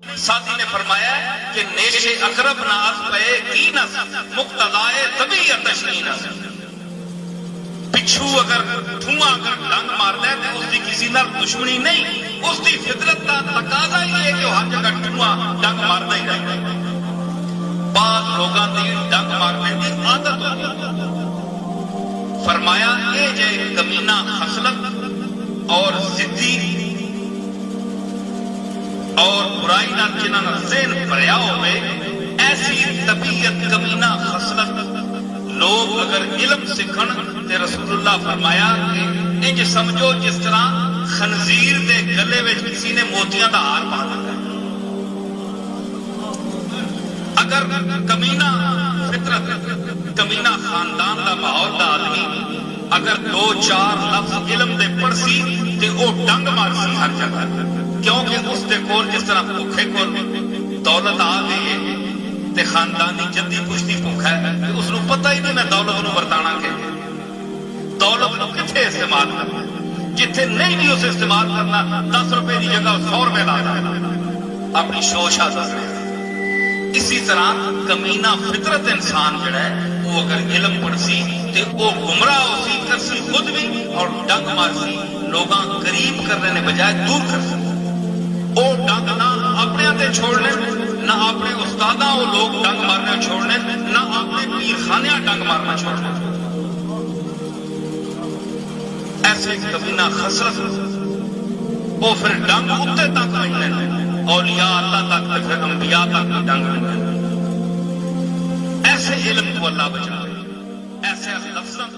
ساتھی نے فرمایا کہ نیش اقرب ناز پے کی نس مقتضائے طبیعت تشنی نس پچھو اگر دھواں اگر ڈنگ مارتا ہے تو اس کی کسی نال دشمنی نہیں، اس کی فطرت کا تقاضا ہی ہے کہ ہر جگہ دھواں ڈنگ مارتا ہی رہے۔ بعض لوگوں کی ڈنگ مارنے کی عادت ہوتی، فرمایا یہ جے کمینہ خصلت اور ضدی اور برائی نہ جنہاں ذہن بھریا ہوئے، ایسی طبیعت کمینہ خصلت لوگ اگر علم سکھن تے رسول اللہ فرمایا کہ انج سمجھو جس طرح خنزیر دے گلے وچ کسی نے موتیاں دا ہار پا دتا ہے۔ اگر کمینہ فطرت کمینہ خاندان دا ماحول دا آدمی اگر دو چار لفظ علم دے پڑھ سی تے او ڈنگ مار سی ہر جگہ، کیونکہ اس دے کول جس طرح بھوکے کول دولت آ گئی ہے تے خاندانی جدی پشتی بھوک ہے، اس نو پتہ ہی نہیں میں دولت نو ورتانا کہ دولت نو کتھے استعمال کرنا، جتھے نہیں بھی اسے استعمال کرنا 10 روپے کی جگہ 100 روپے لا دینا، اپنی شوش حاصل کرے۔ اسی طرح کمینہ فطرت انسان جڑا ہے وہ اگر علم پڑھ سی تے وہ گمراہ ہو سی کر سی خود بھی اور ڈنگ مار سی لوگاں قریب کرنے نے بجائے دور کر سی۔ وہ ڈنگ نہ اپنے تے چھوڑنے، نہ اپنے استاداں وہ لوگ ڈنگ مارنا چھوڑنے، نہ اپنے پیر خانیاں ڈنگ مارنا چھوڑنے۔ ایسے کمینہ خسرت وہ پھر ڈنگ اتنے تک ملنے، اولیاء اللہ تک پھر انبیاء تک ڈنگ ملنے۔ ایسے علم کو اللہ بچائے، ایسے لفظوں